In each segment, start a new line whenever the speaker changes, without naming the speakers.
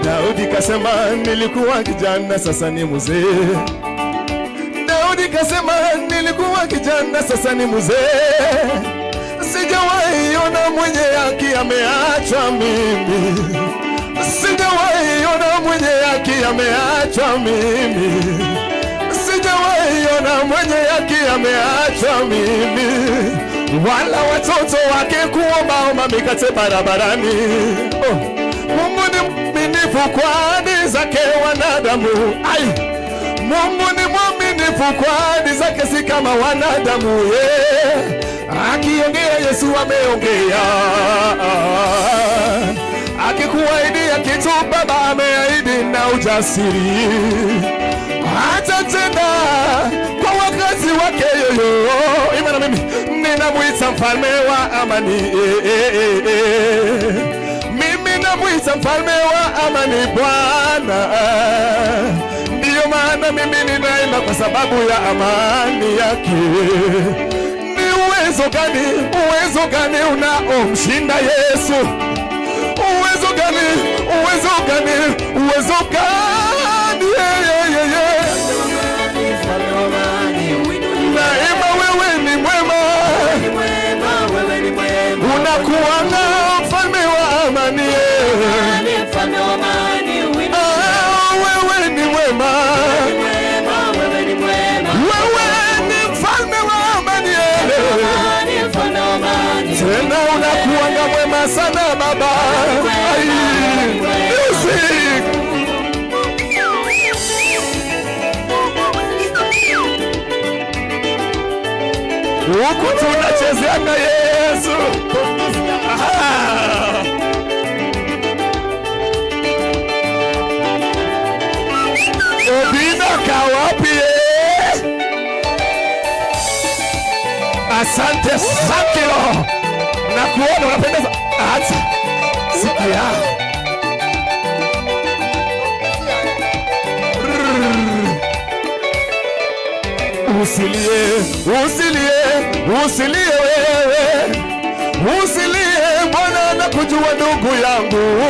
Daudi kasema nilikuwa kijana sasa ni mzee. Daudi kasema nilikuwa kijana sasa ni mzee. Sijawahi ona mwenye haki ameachwa mimi. Sijawahi ona mwenye haki ameachwa mimi. Sijawahi ona mwenye haki ameachwa mimi. Wala watoto wake kuomba mikate barabarani. Mungu ni mwaminifu kwa ahadi zake wanadamu. Ai, Mungu ni mwaminifu kwa ahadi zake si kama wanadamu. Akiongea Yesu ameongea. Akikuahidia kitu Baba ameahidi na ujasiri. Atatenda kwa wakati wake yoyo. Imana mimi ninamuita mfalme wa amani. Mimi namuita mfalme wa amani Bwana. Ndiyo maana mimi ninaimba kwa sababu ya amani yake. Ni uwezo gani unaomshinda Yesu? Uwezo gani? Naima wewe ni mwema. Unakuanga mfalme wa amani. Wewe ni mwema. Wewe ni mfalme wa amani. Tena unakuanga mwema sana Baba. Music. Huku tunachezea na Yesu. Obina kawapi. Asante Sakilo. Na kuona unapendeza. Acha. Sikia. Usilie wewe. Usilie Bwana anakujua ndugu yangu.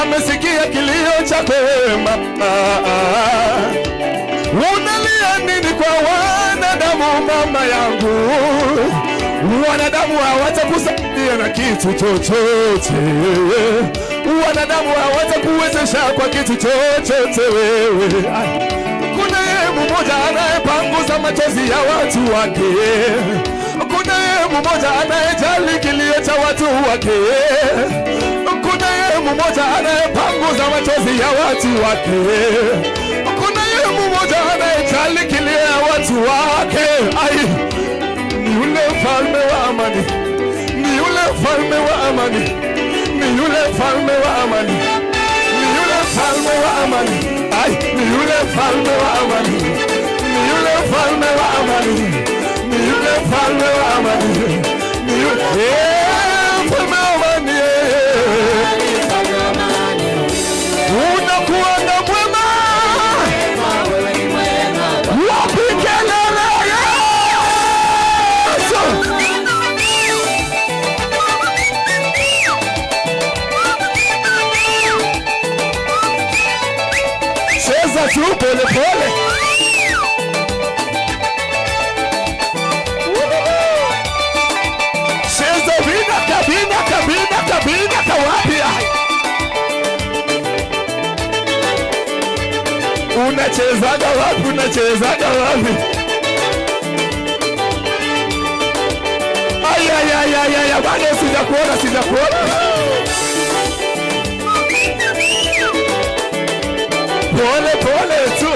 Amesikia kilio chako mama. Unalia nini kwa wanadamu mama yangu? Wanadamu hawatakusaidia na kitu chochote. Wanadamu hawatakuwezesha kwa kitu chochote wewe. Kuna yeye mmoja anayepanguza machozi ya watu wake. Kuna yeye mmoja anayejali kilio cha watu wake. Kuna yeye mmoja anayepanguza machozi ya watu wake. Kuna yeye mmoja anayejali kilio ya watu wake. Ai, ni yule mfalme wa amani. Ni yule mfalme wa amani. Ni yule mfalme wa amani. Ni yule mfalme wa amani. Ai, ni yule mfalme wa amani. Ni yule mfalme wa amani. Ni yule mfalme wa amani. Ni yule mfalme wa amani. Unakuanga mwema. Wapi kelele Yesu. Cheza tu pole pole. Cheza kabina kawapi. Unachezaga wapi? Ay, bado sijakuona. Pole tu.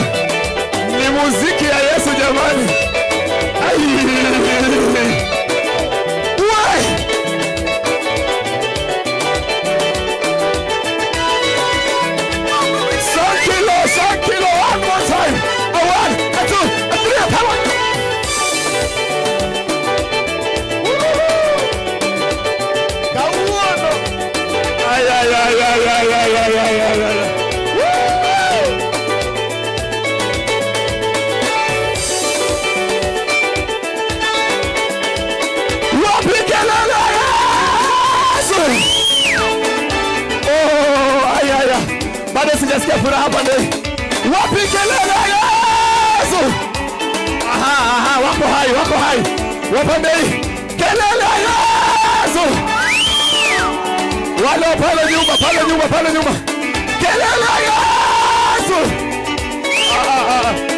Ni muziki ya Yesu jamani. Why? Sakilo, one more time. A 1, a 2, a 3, a power. Ay. Oh, ay. furaha pande. Wapi kelele Yesu? Aha, wako hai. Wapande kelele Yesu. Wale pale nyuma. Kelele Yesu.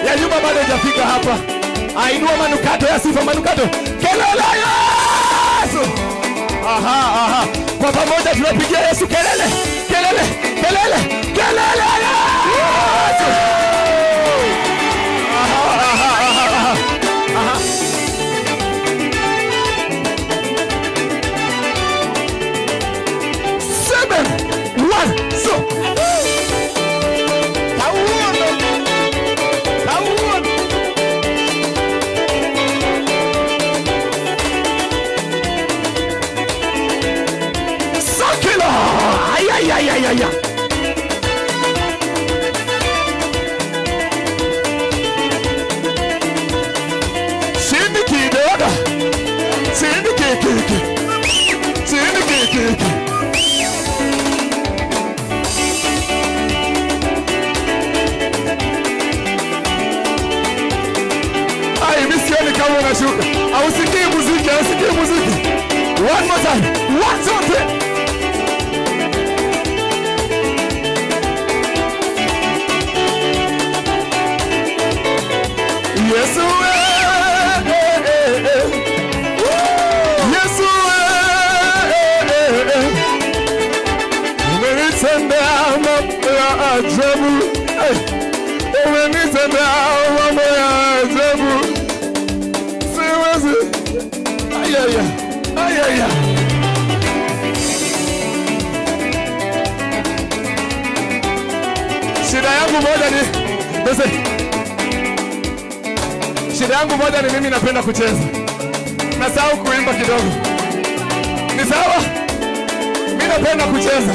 Ya nyuma bado hajafika hapa. Ainua manukato ya sifa, manukato. Kelele Yesu. Aha. Kwa pamoja tunapigia Yesu kelele. Yesu. Aha. 7, 1, so. Ay. Sindi kidogo. Sindi kiki. Ai, misioni kama unashuka. Ausikii muziki. One more time. 1, 2, 3. Yesu umenitendea mambo ya ajabu. Umenitendea mambo ya ajabu. Siwezi. Ayaya. Shida yangu moja ni mimi napenda kucheza. Nasahau kuimba kidogo. Ni sawa? Mimi napenda kucheza.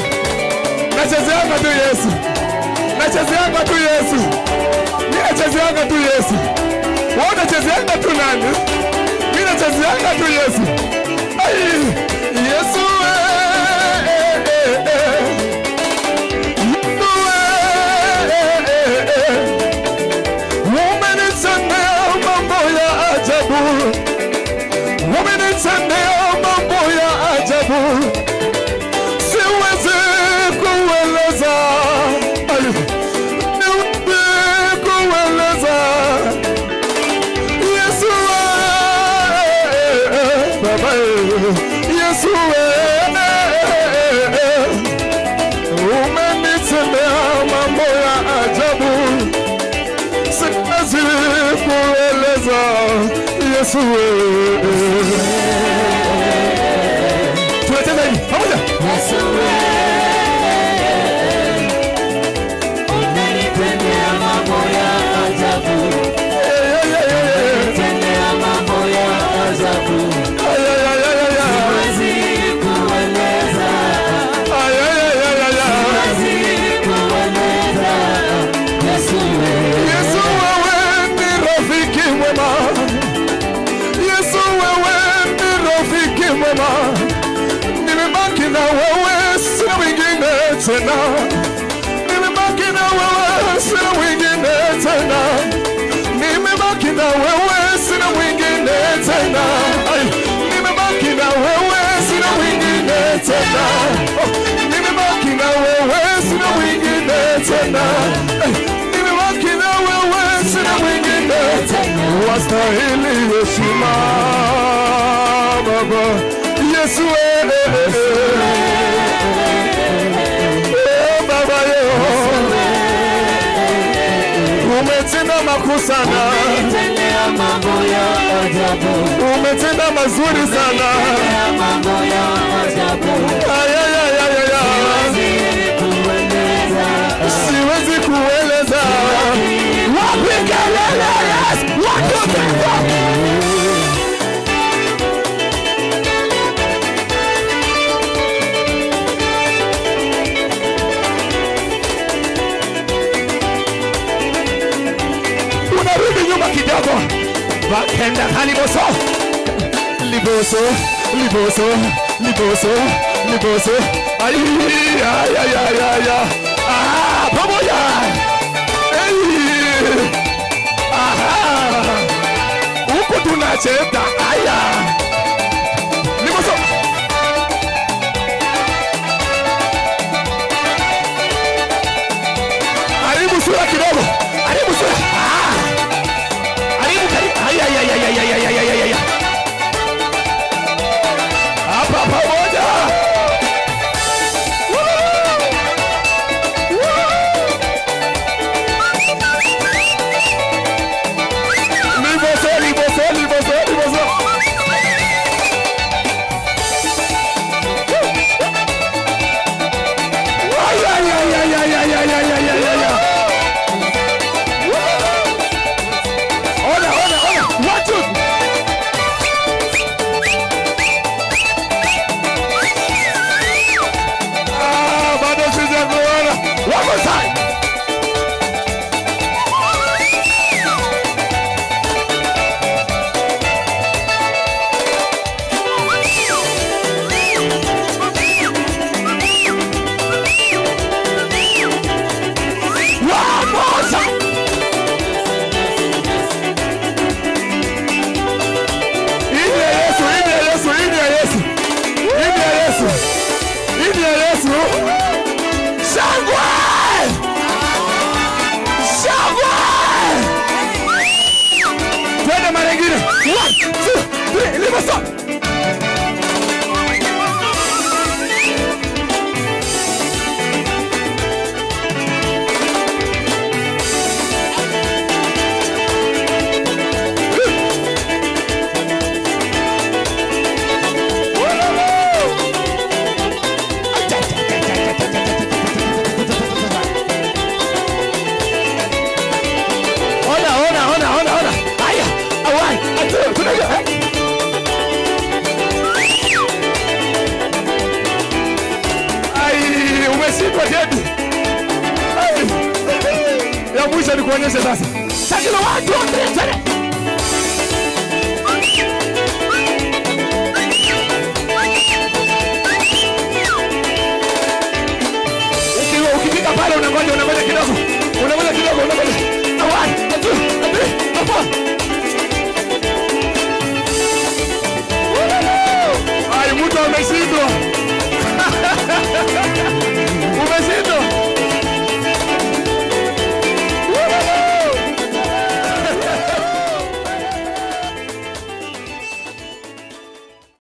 Nachezeanga tu Yesu. Mimi nachezeanga tu Yesu. Wewe unachezeanga tu nani? Mimi nachezeanga tu Yesu. Ai, Yesu umenitendea mambo ya ajabu. Siwezi kueleza. Yesu Baba Yesu umenitendea mambo ya ajabu. Siwezi kueleza. Yesu tunatenda hivi pamoja. Yesu unanitendea mambo ya ajabu. Unanitendea mambo ya ajabu. Siwezi kueleza. Siwezi kueleza. Yesu wewe ni rafiki mwema. Nimebaki na wewe, sina mwingine tena. Nimebaki na wewe, sina mwingine tena. Nimebaki na wewe, sina mwingine tena. Nimebaki na wewe, sina mwingine tena. Nimebaki na wewe, sina mwingine tena. Nimebaki na wewe, sina mwingine tena. Wastahili heshima Baba Yesu Baba umetenda makuu sana. Umetenda mazuri sana. Siwezi kueleza. Wapi kelele Yesu? kidogo. Bakenda kaliboso. Liboso, liboso, liboso, liboso. Ay, ay, ay, ay, ay, ay. Pamoja. Huku tunacheza. Aya. Nimoso. Aribu sura kidogo. Aribu sura. Aribu karibu. Aya. Hapa pamoja. Ya mwisho ni kuonyesha sasa. Sakilo watu wote. Ukifika pale unangoja kidogo. Ai, mtu ameshindwa.